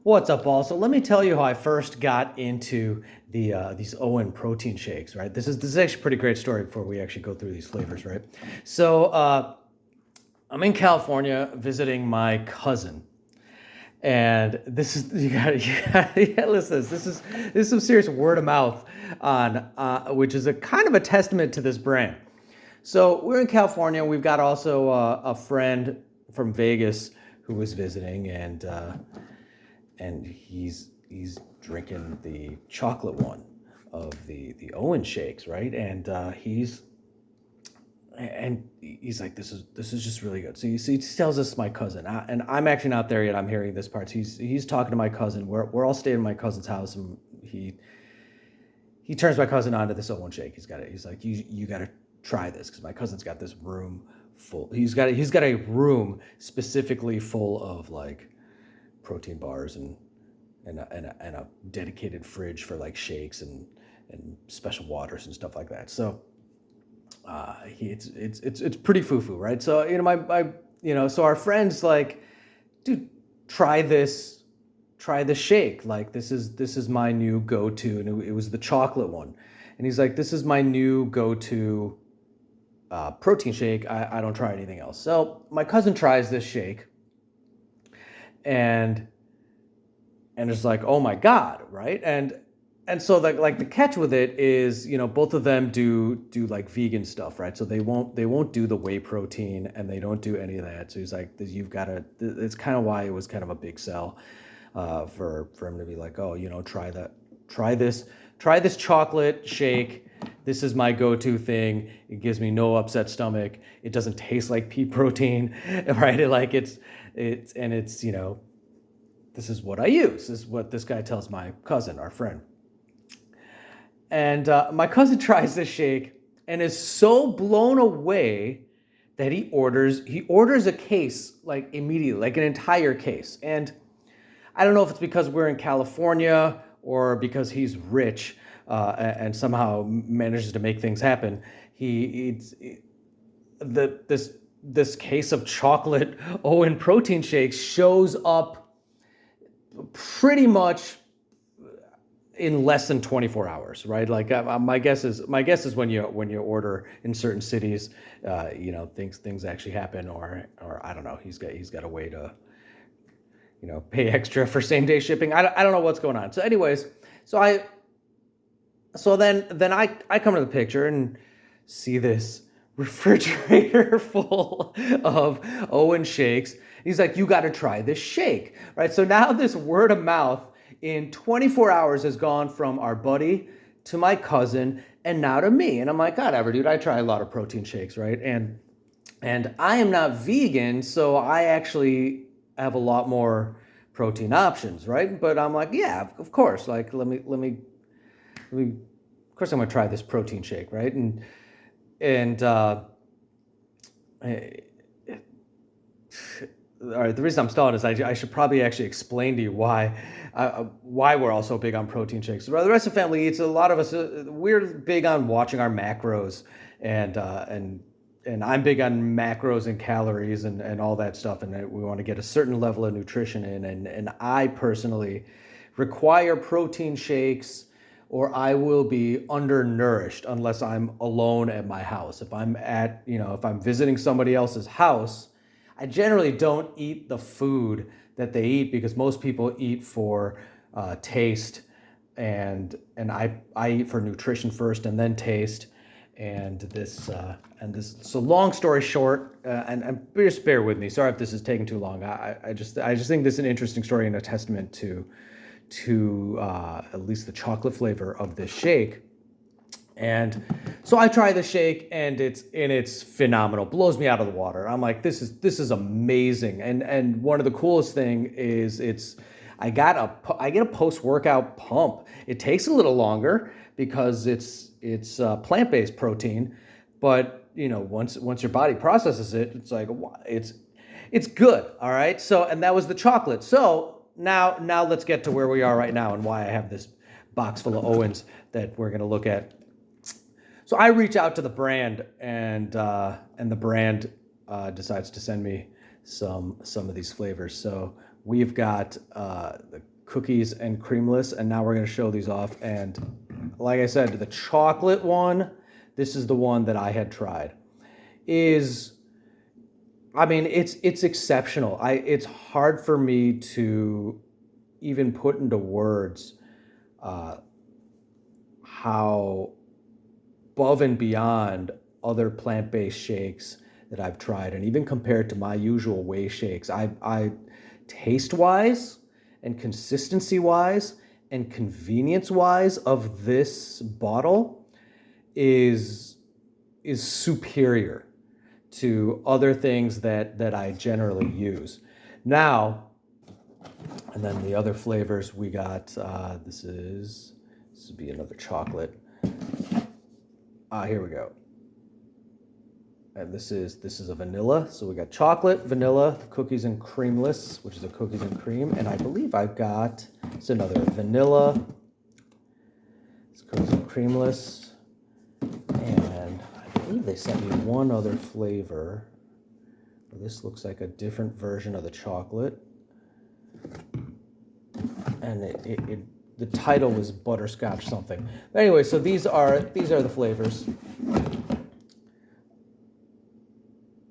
What's up, all? So let me tell you how I first got into these OWYN protein shakes. Right, this is actually a pretty great story before we actually go through these flavors. Right, so I'm in California visiting my cousin, and this is you gotta listen. This is some serious word of mouth on which is a kind of a testament to this brand. So we're in California. We've got also a friend from Vegas who was visiting, and he's drinking the chocolate one of the OWYN shakes, right? And he's like, this is just really good. So he tells us my cousin, and I'm actually not there yet. I'm hearing this part. He's talking to my cousin. We're all staying in my cousin's house, and he turns my cousin on to this OWYN shake. He's like, you got to try this, because my cousin's got this room full. He's got a room specifically full of like protein bars and a dedicated fridge for like shakes and special waters and stuff like that. So it's pretty foo-foo, right? So so our friend's like, dude, try this shake. Like this is my new go-to, and it was the chocolate one. And he's like, this is my new go-to protein shake. I don't try anything else. So my cousin tries this shake, and it's like, oh my God, right? And so like the catch with it is, both of them do like vegan stuff, right? So they won't do the whey protein, and they don't do any of that. So he's like, you've got to. It's kind of why it was kind of a big sell for him to be like, oh, try this chocolate shake. This is my go-to thing. It gives me no upset stomach. It doesn't taste like pea protein, right? This is what I use. This is what this guy tells my cousin, our friend. And my cousin tries this shake and is so blown away that he orders a case like immediately, like an entire case. And I don't know if it's because we're in California or because he's rich and somehow manages to make things happen. This case of chocolate OWYN protein shakes shows up pretty much in less than 24 hours, right? Like my guess is when you order in certain cities, things actually happen, or I don't know. He's got a way to pay extra for same day shipping. I don't know what's going on. So anyways, then I come to the picture and see this refrigerator full of OWYN shakes. He's like, you got to try this shake, right? So now this word of mouth in 24 hours has gone from our buddy to my cousin and now to me. And I'm like, whatever, dude, I try a lot of protein shakes, right? And I am not vegan, so I actually have a lot more protein options, right? But I'm like, yeah, of course. Like, let me, of course I'm gonna try this protein shake, right? All right, the reason I'm stalling is I should probably actually explain to you why we're all so big on protein shakes. The rest of the family eats. A lot of us we're big on watching our macros, and I'm big on macros and calories and all that stuff, and we want to get a certain level of nutrition in. And I personally require protein shakes, or I will be undernourished unless I'm alone at my house. If I'm visiting somebody else's house, I generally don't eat the food that they eat, because most people eat for taste, and I eat for nutrition first and then taste. So long story short, and just bear with me. Sorry if this is taking too long. I just think this is an interesting story and a testament to at least the chocolate flavor of this shake. And so I try the shake, and it's phenomenal. Blows me out of the water. I'm like, this is amazing. And one of the coolest thing is I get a post-workout pump. It takes a little longer because it's plant-based protein, but once your body processes it, it's like it's good. All right. So, and that was the chocolate. So now let's get to where we are right now and why I have this box full of OWYNs that we're going to look at. So I reach out to the brand, and the brand decides to send me some of these flavors. So we've got cookies and creamless, and now we're going to show these off. And like I said, the chocolate one, this is the one that I had tried, it's exceptional. It's hard for me to even put into words how above and beyond other plant-based shakes that I've tried, and even compared to my usual whey shakes, I taste-wise and consistency-wise and convenience-wise of this bottle is superior to other things that I generally use. Now, and then the other flavors we got, this would be another chocolate. Here we go. And this is a vanilla. So we got chocolate, vanilla, cookies and creamless, which is a cookies and cream. And I believe I've got, it's another vanilla. It's cookies and creamless. And I believe they sent me one other flavor. This looks like a different version of the chocolate. And the title was butterscotch something. But anyway, so these are the flavors.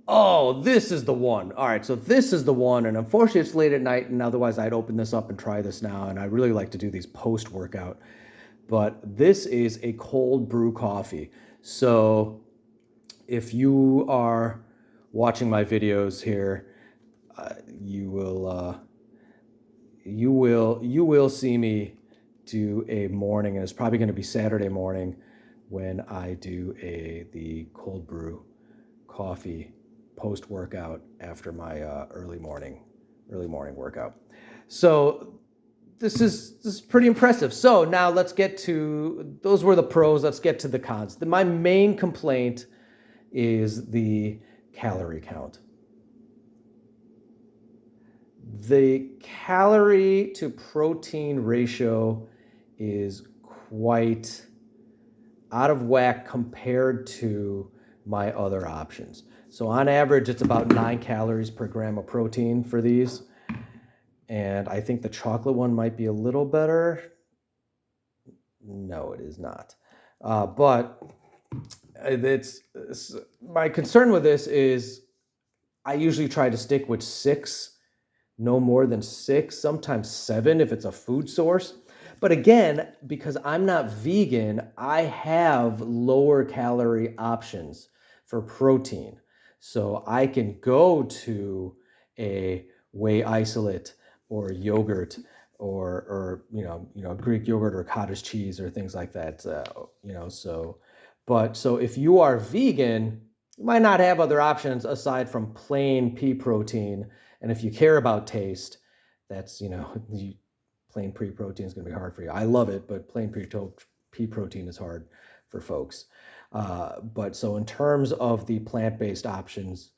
Oh, this is the one. All right, so this is the one, and unfortunately it's late at night, and otherwise I'd open this up and try this now, and I really like to do these post-workout. But this is a cold brew coffee. So if you are watching my videos here, you will see me do a morning, and it's probably going to be Saturday morning when I do the cold brew coffee post-workout after my early morning workout. So this is pretty impressive. So now let's get to, those were the pros, let's get to the cons. My main complaint is the calorie count. The calorie to protein ratio is quite out of whack compared to my other options. So on average, it's about 9 calories per gram of protein for these. And I think the chocolate one might be a little better. No, it is not. But my concern with this is I usually try to stick with 6, no more than 6, sometimes 7 if it's a food source. But again, because I'm not vegan, I have lower calorie options for protein. So I can go to a whey isolate or yogurt or Greek yogurt or cottage cheese or things like that. So if you are vegan, you might not have other options aside from plain pea protein. And if you care about taste, that's, plain pea protein is going to be hard for you. I love it, but plain pea protein is hard for folks. But so in terms of the plant-based options,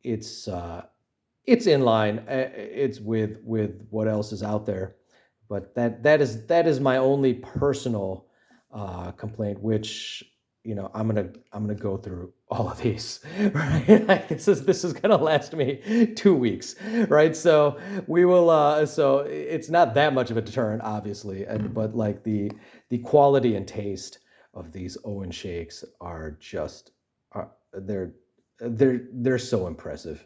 it's in line. It's with what else is out there. But that is my only personal complaint, which I'm gonna go through all of these, right? Like this is gonna last me 2 weeks, right? So we will. So it's not that much of a deterrent, obviously, but like the quality and taste of these OWYN shakes are just they're so impressive.